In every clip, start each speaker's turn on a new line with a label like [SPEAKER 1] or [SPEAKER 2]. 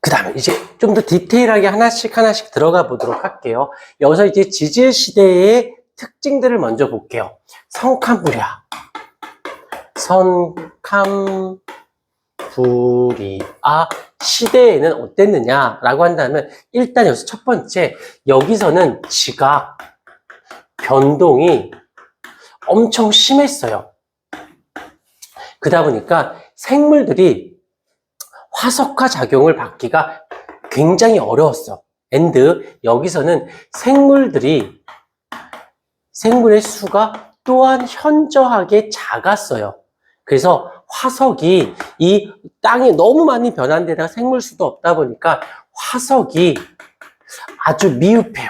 [SPEAKER 1] 그 다음에 이제 좀 더 디테일하게 하나씩 들어가 보도록 할게요. 여기서 이제 지질 시대의 특징들을 먼저 볼게요. 성캄브리아. 성캄브리아 시대에는 어땠느냐라고 한다면, 일단 여기서 첫 번째, 여기서는 지각 변동이 엄청 심했어요. 그러다 보니까 생물들이 화석화 작용을 받기가 굉장히 어려웠어. 여기서는 생물의 수가 또한 현저하게 작았어요. 그래서 화석이 이 땅이 너무 많이 변한 데다가 생물 수도 없다 보니까 화석이 아주 미흡해요.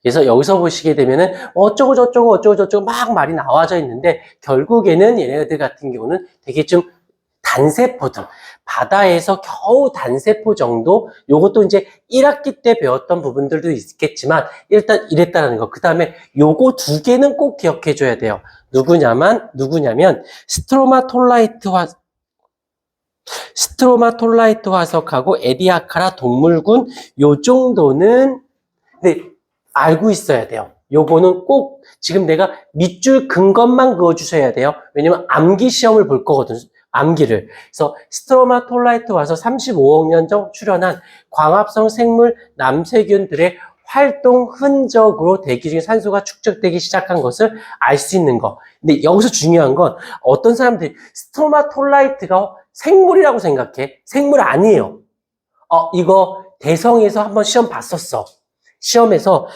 [SPEAKER 1] 그래서 여기서 보시게 되면은 어쩌고 저쩌고 막 말이 나와져 있는데, 결국에는 얘네들 같은 경우는 되게 좀 단세포들, 바다에서 겨우 단세포 정도, 요것도 이제 1학기 때 배웠던 부분들도 있겠지만 일단 이랬다는 거. 그 다음에 요거 두 개는 꼭 기억해 줘야 돼요. 누구냐면 스트로마톨라이트 화석하고 에디아카라 동물군, 요 정도는 근데 알고 있어야 돼요. 요거는 꼭 지금 내가 밑줄 근 것만 그어주셔야 돼요. 왜냐면 암기 시험을 볼 거거든. 암기를. 그래서 스트로마톨라이트 와서 35억 년 전 출현한 광합성 생물 남세균들의 활동 흔적으로 대기 중에 산소가 축적되기 시작한 것을 알 수 있는 거. 근데 여기서 중요한 건, 어떤 사람들이 스트로마톨라이트가 생물이라고 생각해. 생물 아니에요. 이거 대성에서 한번 시험 봤었어. 시험에서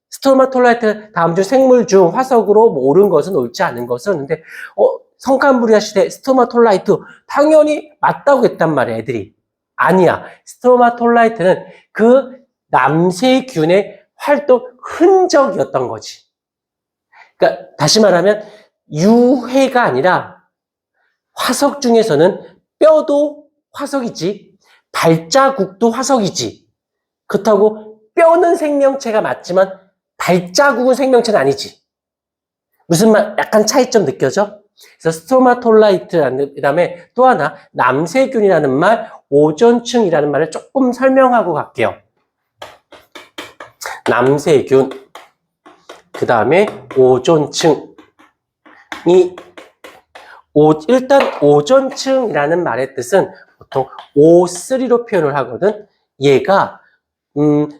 [SPEAKER 1] 스트로마톨라이트 다음 중 생물 중 화석으로 옳은 것은 옳지 않은 것은, 근데 성캄브리아 시대 스트로마톨라이트 당연히 맞다고 했단 말이야, 애들이. 아니야. 스트로마톨라이트는 그 남세균의 활동 흔적이었던 거지. 그러니까 다시 말하면 유해가 아니라, 화석 중에서는 뼈도 화석이지, 발자국도 화석이지. 그렇다고 뼈는 생명체가 맞지만 발자국은 생명체는 아니지. 무슨 말, 약간 차이점 느껴져? 그래서 스트로마톨라이트, 그 다음에 또 하나, 남세균이라는 말, 오존층이라는 말을 조금 설명하고 갈게요. 남세균, 그 다음에 오존층. 일단 오존층이라는 말의 뜻은 보통 O3로 표현을 하거든. 얘가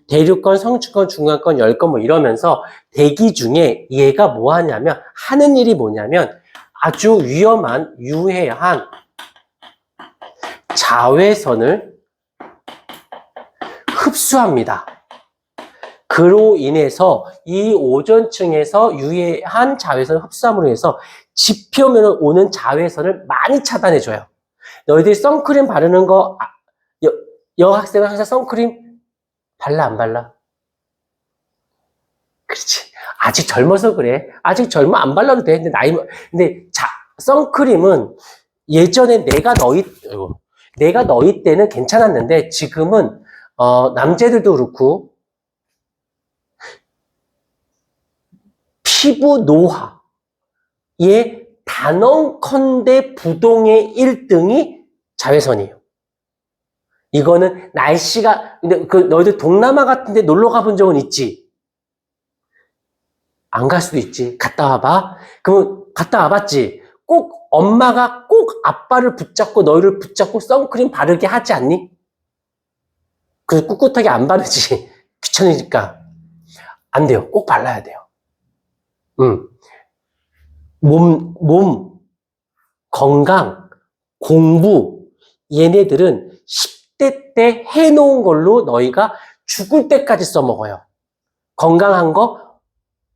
[SPEAKER 1] 대륙권, 성층권, 중간권, 열권 뭐 이러면서 대기 중에 얘가 뭐 하냐면, 하는 일이 뭐냐면 아주 위험한, 유해한 자외선을 흡수합니다. 그로 인해서 이 오존층에서 유해한 자외선을 흡수함으로 해서 지표면으로 오는 자외선을 많이 차단해줘요. 너희들이 선크림 바르는 거, 여학생은 항상 선크림 발라, 안 발라? 그렇지. 아직 젊어서 그래. 아직 젊어, 안 발라도 돼. 근데 선크림은 예전에 내가 너희 때는 괜찮았는데, 지금은, 남자들도 그렇고, 피부 노화의 단언컨대 부동의 1등이 자외선이에요. 이거는 날씨가, 근데 너희들 동남아 같은 데 놀러 가본 적은 있지? 안 갈 수도 있지. 갔다 와봐. 그러면 갔다 와봤지? 꼭 엄마가 꼭 아빠를 붙잡고 너희를 붙잡고 선크림 바르게 하지 않니? 그래서 꿋꿋하게 안 바르지. 귀찮으니까. 안 돼요. 꼭 발라야 돼요. 몸, 건강, 공부, 얘네들은 10대 때 해놓은 걸로 너희가 죽을 때까지 써먹어요. 건강한 거,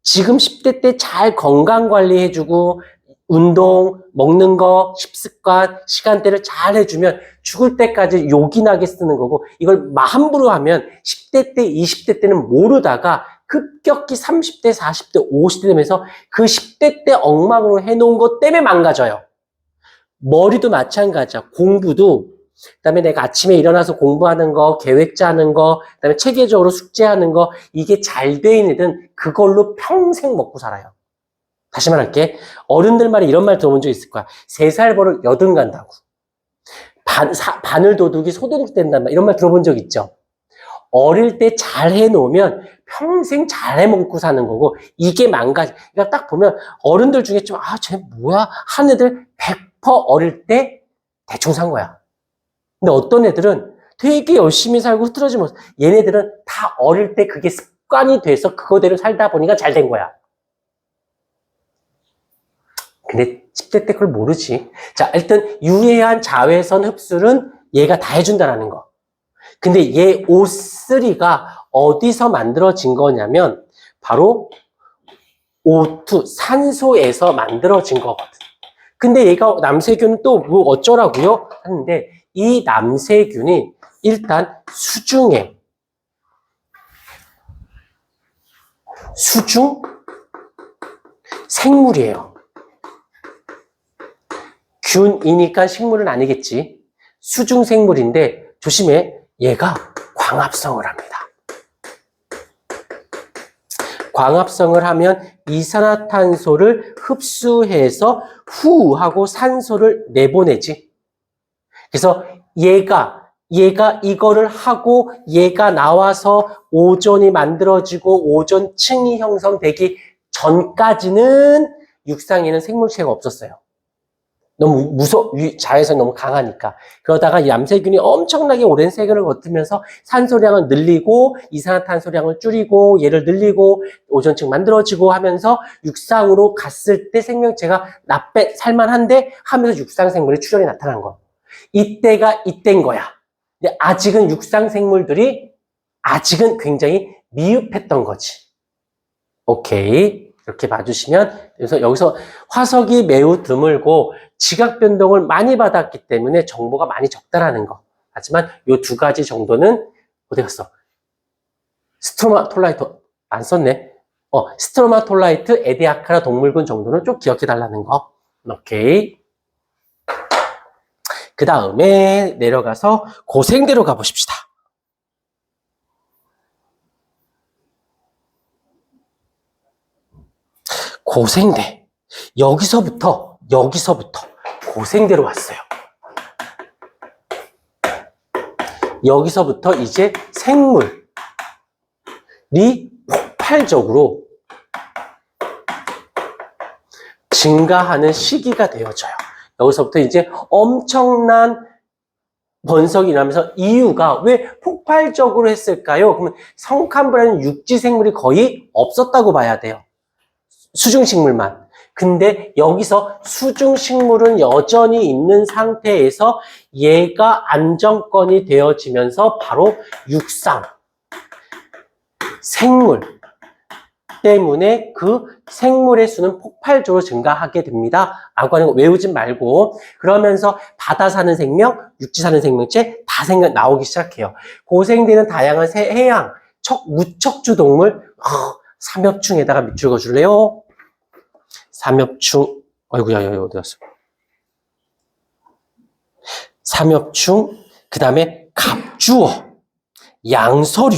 [SPEAKER 1] 지금 10대 때 잘 건강 관리해주고, 운동, 먹는 거, 식습관, 시간대를 잘 해주면 죽을 때까지 요긴하게 쓰는 거고, 이걸 함부로 하면 10대 때, 20대 때는 모르다가 급격히 30대, 40대, 50대 되면서 그 10대 때 엉망으로 해놓은 것 때문에 망가져요. 머리도 마찬가지야. 공부도, 그다음에 내가 아침에 일어나서 공부하는 거, 계획 짜는 거, 그다음에 체계적으로 숙제하는 거, 이게 잘 돼 있는 애들은 그걸로 평생 먹고 살아요. 다시 말할게. 어른들 말에 이런 말 들어본 적 있을 거야. 3살 버릇 80 간다고. 바늘 도둑이 소도둑 된단 말, 이런 말 들어본 적 있죠? 어릴 때 잘 해놓으면 평생 잘 해먹고 사는 거고, 이게 망가지. 그러니까 딱 보면 어른들 중에 좀, 쟤 뭐야? 한 애들 100% 어릴 때 대충 산 거야. 근데 어떤 애들은 되게 열심히 살고 흐트러지면, 얘네들은 다 어릴 때 그게 습관이 돼서 그거대로 살다 보니까 잘 된 거야. 근데 10대 때 그걸 모르지. 자, 일단 유해한 자외선 흡수는 얘가 다 해준다라는 거. 근데 얘 O3가 어디서 만들어진 거냐면 바로 O2, 산소에서 만들어진 거거든. 근데 얘가 남세균은 또 뭐 어쩌라고요? 하는데 이 남세균이 일단 수중 생물이에요. 균이니까 식물은 아니겠지. 수중 생물인데 조심해. 얘가 광합성을 합니다. 광합성을 하면 이산화탄소를 흡수해서 후 하고 산소를 내보내지. 그래서 얘가 이거를 하고 얘가 나와서 오존이 만들어지고 오존층이 형성되기 전까지는 육상에는 생물체가 없었어요. 너무 자외선이 너무 강하니까. 그러다가 이 남세균이 엄청나게 오랜 세균을 거치면서 산소량을 늘리고 이산화탄소량을 줄이고 얘를 늘리고 오존층 만들어지고 하면서 육상으로 갔을 때 생명체가 살만한데 하면서 육상 생물의 출현이 나타난 거. 이때가 이때인 거야. 근데 아직은 육상 생물들이 아직은 굉장히 미흡했던 거지. 오케이. 이렇게 봐주시면, 그래서 여기서 화석이 매우 드물고 지각 변동을 많이 받았기 때문에 정보가 많이 적다라는 거. 하지만 이 두 가지 정도는 어디 갔어? 스트로마톨라이트 안 썼네. 스트로마톨라이트, 에디아카라 동물군 정도는 좀 기억해 달라는 거. 오케이. 그 다음에 내려가서 고생대로 가보십시다. 고생대. 여기서부터 고생대로 왔어요. 여기서부터 이제 생물이 폭발적으로 증가하는 시기가 되어져요. 여기서부터 이제 엄청난 번성이 일어나면서 이유가 왜 폭발적으로 했을까요? 그러면 성칸부라는 육지 생물이 거의 없었다고 봐야 돼요. 수중식물만. 근데 여기서 수중식물은 여전히 있는 상태에서 얘가 안정권이 되어지면서 바로 육상, 생물 때문에 그 생물의 수는 폭발적으로 증가하게 됩니다. 라고 하는 거 외우지 말고, 그러면서 바다 사는 생명, 육지 사는 생명체 다 나오기 시작해요. 고생되는 다양한 해양, 무척주 동물, 삼엽충에다가 밑줄 그어줄래요? 삼엽충, 아이고야, 여기 어디 갔어? 삼엽충, 그 다음에 갑주어, 양서류.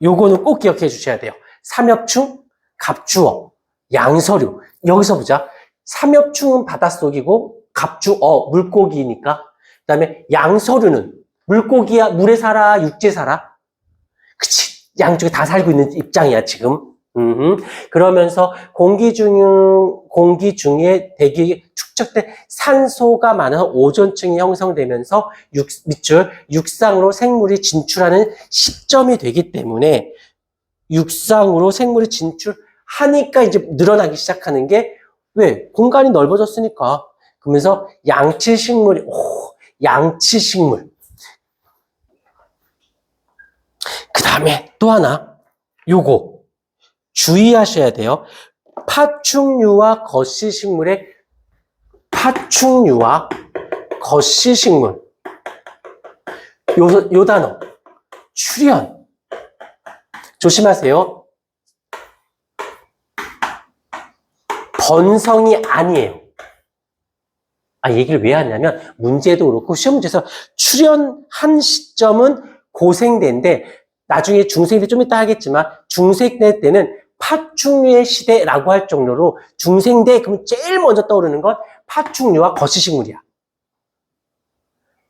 [SPEAKER 1] 요거는 꼭 기억해 주셔야 돼요. 삼엽충, 갑주어, 양서류. 여기서 보자. 삼엽충은 바닷속이고, 갑주어, 물고기니까. 그 다음에 양서류는 물고기야, 물에 살아, 육지에 살아? 그치. 양쪽에 다 살고 있는 입장이야, 지금. 그러면서 공기 중에 대기 축적된 산소가 많아서 오존층이 형성되면서 밑줄 육상으로 생물이 진출하는 시점이 되기 때문에 육상으로 생물이 진출하니까 이제 늘어나기 시작하는 게 왜? 공간이 넓어졌으니까. 그러면서 양치식물. 그 다음에 또 하나, 요거 주의하셔야 돼요. 파충류와 거시식물. 요 단어. 출현. 조심하세요. 번성이 아니에요. 얘기를 왜 하냐면, 문제도 그렇고, 시험 문제에서 출현한 시점은 고생대인데, 나중에 중생대 좀 이따 하겠지만, 중생대 때는 파충류의 시대라고 할 정도로 중생대, 그럼 제일 먼저 떠오르는 건 파충류와 거시식물이야.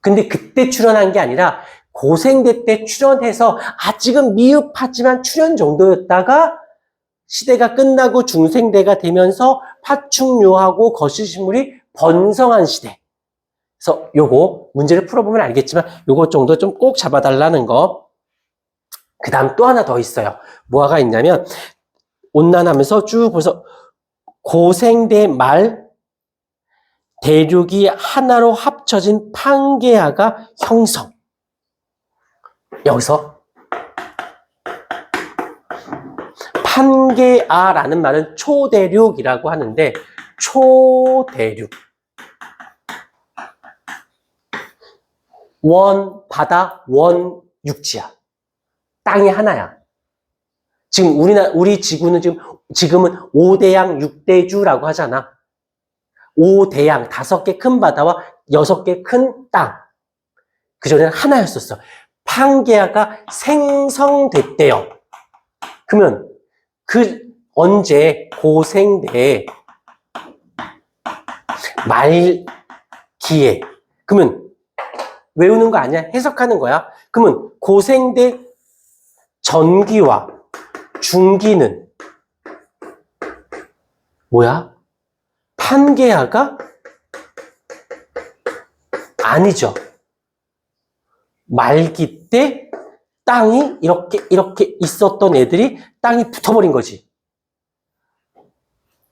[SPEAKER 1] 근데 그때 출연한 게 아니라 고생대 때 출연해서 아직은 미흡하지만 출연 정도였다가 시대가 끝나고 중생대가 되면서 파충류하고 거시식물이 번성한 시대. 그래서 요거 문제를 풀어보면 알겠지만 요거 정도 좀 꼭 잡아달라는 거. 그 다음 또 하나 더 있어요. 뭐가 있냐면 온난하면서 쭉 보면서 고생대 말 대륙이 하나로 합쳐진 판게아가 형성. 여기서 판게아라는 말은 초대륙이라고 하는데 초대륙 원 바다 원 육지야. 땅이 하나야. 지금 우리 지구는 지금은 5대양 6대주라고 하잖아. 5대양 5개 큰 바다와 6개 큰 땅. 그전에는 하나였었어. 판게아가 생성됐대요. 그러면 언제 고생대 말기에 그러면 외우는 거 아니야? 해석하는 거야. 그러면 고생대 전기와 중기는 뭐야? 판게아가 아니죠. 말기 때 땅이 이렇게 있었던 애들이 땅이 붙어버린 거지.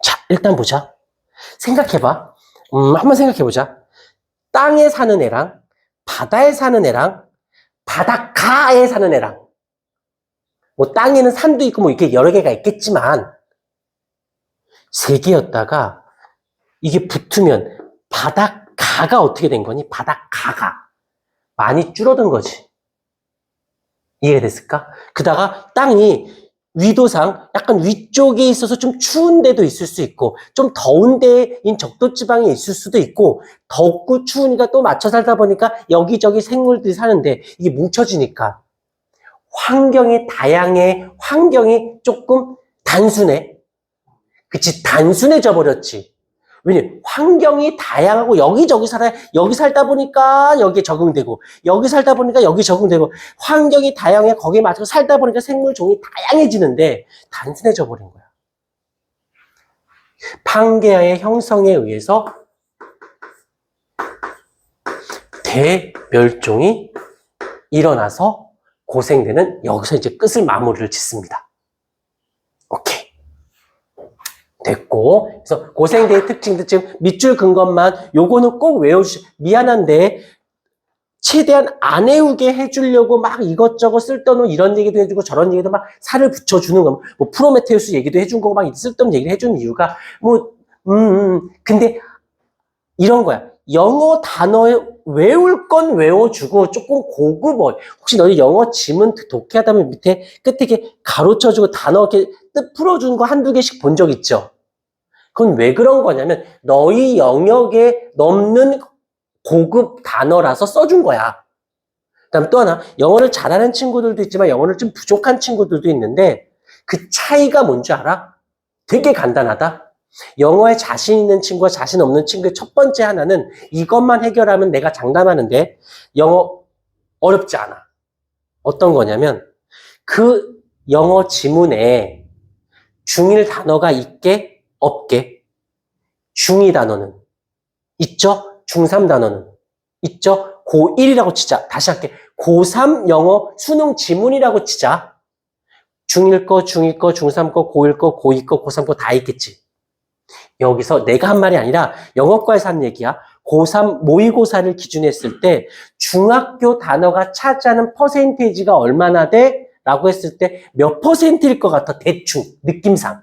[SPEAKER 1] 자, 일단 보자. 생각해봐. 한번 생각해보자. 땅에 사는 애랑 바다에 사는 애랑 바닷가에 사는 애랑 뭐 땅에는 산도 있고 뭐 이렇게 여러 개가 있겠지만 세 개였다가 이게 붙으면 바닷가가 어떻게 된 거니? 바닷가가 많이 줄어든 거지. 이해가 됐을까? 그다가 땅이 위도상 약간 위쪽에 있어서 좀 추운 데도 있을 수 있고 좀 더운 데인 적도지방에 있을 수도 있고 덥고 추우니까 또 맞춰 살다 보니까 여기저기 생물들이 사는데 이게 뭉쳐지니까 환경이 다양해. 환경이 조금 단순해. 그치? 단순해져 버렸지. 왜냐? 환경이 다양하고 여기저기 살아야 여기 살다 보니까 여기에 적응되고 여기 살다 보니까 여기 적응되고 환경이 다양해. 거기에 맞춰서 살다 보니까 생물 종이 다양해지는데 단순해져 버린 거야. 판게아의 형성에 의해서 대멸종이 일어나서 고생대는 여기서 이제 끝을 마무리를 짓습니다. 오케이. 됐고. 그래서 고생대의 특징들 지금 밑줄 근 것만 요거는 꼭 외워주시, 미안한데, 최대한 안 외우게 해주려고 막 이것저것 쓸데없는 이런 얘기도 해주고 저런 얘기도 막 살을 붙여주는 거, 뭐 프로메테우스 얘기도 해준 거고 막 쓸데없는 얘기를 해주는 이유가 근데 이런 거야. 영어 단어 외울 건 외워주고 조금 고급어. 혹시 너희 영어 지문 독해하다면 밑에 끝에 이렇게 가로쳐주고 단어 이렇게 뜻 풀어주는 거 한두 개씩 본 적 있죠? 그건 왜 그런 거냐면 너희 영역에 넘는 고급 단어라서 써준 거야. 그다음 또 하나, 영어를 잘하는 친구들도 있지만 영어를 좀 부족한 친구들도 있는데 그 차이가 뭔지 알아? 되게 간단하다. 영어에 자신 있는 친구와 자신 없는 친구의 첫 번째 하나는 이것만 해결하면 내가 장담하는데 영어 어렵지 않아. 어떤 거냐면 그 영어 지문에 중1 단어가 있게 없게. 중2 단어는 있죠? 중3 단어는 있죠? 고1이라고 치자. 다시 할게. 고3 영어 수능 지문이라고 치자. 중1 거, 중2 거, 중3 거, 고1 거, 고2 거, 고3 거 다 있겠지. 여기서 내가 한 말이 아니라 영어과에서 한 얘기야. 고3 모의고사를 기준으로 했을 때 중학교 단어가 차지하는 퍼센테이지가 얼마나 돼? 라고 했을 때 몇 퍼센트일 것 같아? 대충 느낌상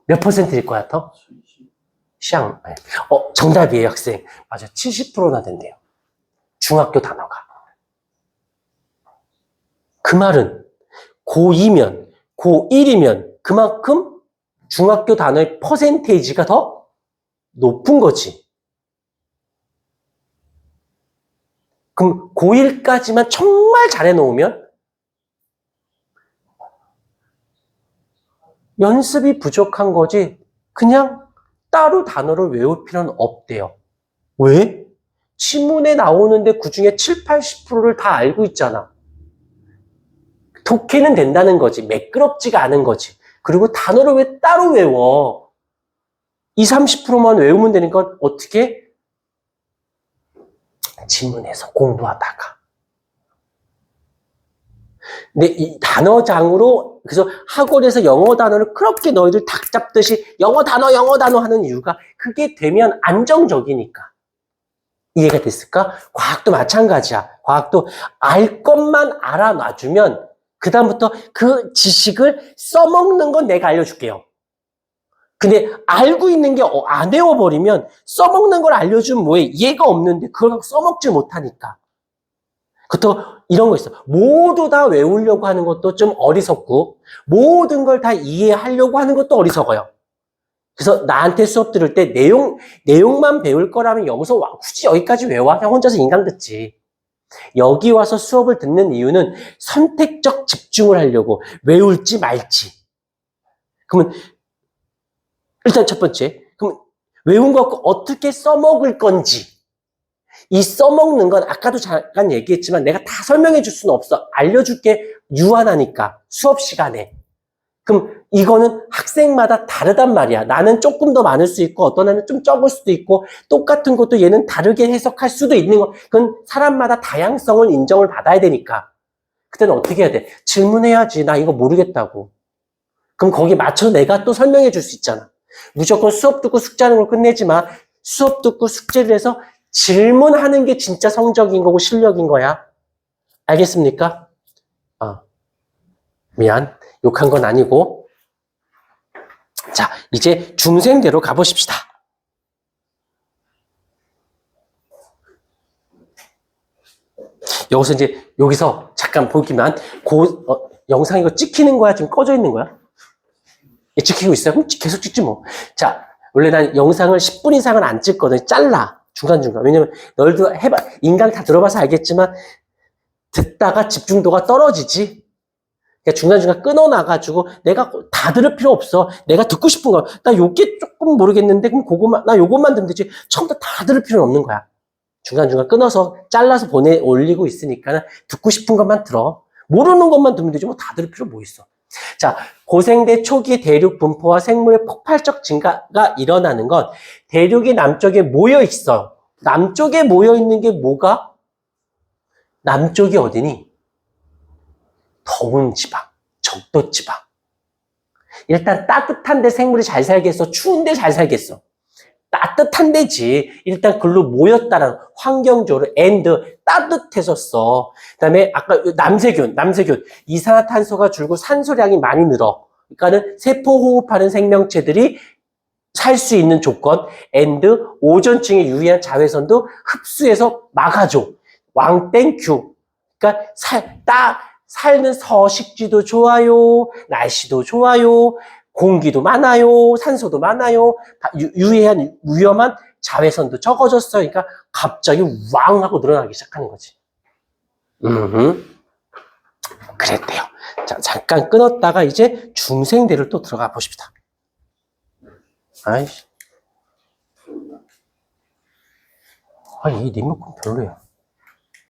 [SPEAKER 1] 몇 퍼센트일 것 같아? 정답이에요, 학생. 맞아, 70%나 된대요. 중학교 단어가. 그 말은 고2면 고1이면 그만큼 중학교 단어의 퍼센테이지가 더 높은 거지. 그럼 고1까지만 정말 잘해놓으면 연습이 부족한 거지 그냥 따로 단어를 외울 필요는 없대요. 왜? 지문에 나오는데 그중에 7, 80%를 다 알고 있잖아. 독해는 된다는 거지. 매끄럽지가 않은 거지. 그리고 단어를 왜 따로 외워? 20, 30%만 외우면 되니까 어떻게? 지문에서 공부하다가. 근데 이 단어장으로, 그래서 학원에서 영어 단어를 그렇게 너희들 닭 잡듯이 영어 단어 하는 이유가 그게 되면 안정적이니까. 이해가 됐을까? 과학도 마찬가지야. 과학도 알 것만 알아놔주면 그다음부터 그 지식을 써먹는 건 내가 알려줄게요. 근데 알고 있는 게 안 외워버리면 써먹는 걸 알려주면 뭐해? 이해가 없는데 그걸 써먹지 못하니까. 그것도 이런 거 있어. 모두 다 외우려고 하는 것도 좀 어리석고 모든 걸 다 이해하려고 하는 것도 어리석어요. 그래서 나한테 수업 들을 때 내용만 배울 거라면 여기서 굳이 여기까지 외워? 그냥 혼자서 인강 듣지. 여기 와서 수업을 듣는 이유는 선택적 집중을 하려고 외울지 말지. 그러면 일단 첫 번째, 그럼 외운 거 어떻게 써먹을 건지. 이 써먹는 건 아까도 잠깐 얘기했지만 내가 다 설명해 줄 수는 없어. 알려줄게 유한하니까 수업 시간에. 그럼 이거는 학생마다 다르단 말이야. 나는 조금 더 많을 수 있고 어떤 애는 좀 적을 수도 있고 똑같은 것도 얘는 다르게 해석할 수도 있는 거. 그건 사람마다 다양성을 인정을 받아야 되니까. 그때는 어떻게 해야 돼? 질문해야지. 나 이거 모르겠다고. 그럼 거기 맞춰서 내가 또 설명해 줄 수 있잖아. 무조건 수업 듣고 숙제하는 걸 끝내지 마. 수업 듣고 숙제를 해서 질문하는 게 진짜 성적인 거고 실력인 거야. 알겠습니까? 미안. 욕한 건 아니고. 자, 이제 중생대로 가보십시다. 여기서 잠깐 보기만, 영상 이거 찍히는 거야? 지금 꺼져 있는 거야? 찍히고 있어요? 그럼 계속 찍지 뭐. 자, 원래 난 영상을 10분 이상은 안 찍거든. 잘라. 중간중간. 왜냐면 너희도 해봐. 인강 다 들어봐서 알겠지만 듣다가 집중도가 떨어지지. 그러니까 중간중간 끊어놔가지고 내가 다 들을 필요 없어. 내가 듣고 싶은 거. 나 요게 조금 모르겠는데 그럼 나 요것만 듣면 되지. 처음부터 다 들을 필요는 없는 거야. 중간중간 끊어서 잘라서 올리고 있으니까 듣고 싶은 것만 들어. 모르는 것만 듣면 되지. 뭐 다 들을 필요 뭐 있어. 자, 고생대 초기 대륙 분포와 생물의 폭발적 증가가 일어나는 건 대륙이 남쪽에 모여 있어. 남쪽에 모여 있는 게 뭐가? 남쪽이 어디니? 더운 지방, 적도 지방. 일단 따뜻한 데 생물이 잘 살겠어? 추운 데 잘 살겠어? 따뜻한 데지. 일단 글로 모였다는 환경적으로 따뜻해졌어. 그다음에 아까 남세균 이산화탄소가 줄고 산소량이 많이 늘어. 그러니까는 세포 호흡하는 생명체들이 살 수 있는 조건 오존층에 유해한 자외선도 흡수해서 막아줘. 왕땡큐. 그러니까 살는 서식지도 좋아요. 날씨도 좋아요. 공기도 많아요. 산소도 많아요. 유해한 위험한 자외선도 적어졌어요. 그러니까 갑자기 왕 하고 늘어나기 시작하는 거지. 그랬대요. 자, 잠깐 끊었다가 이제 중생대를 또 들어가 보십시다. 아이씨. 이 리모컨 별로야.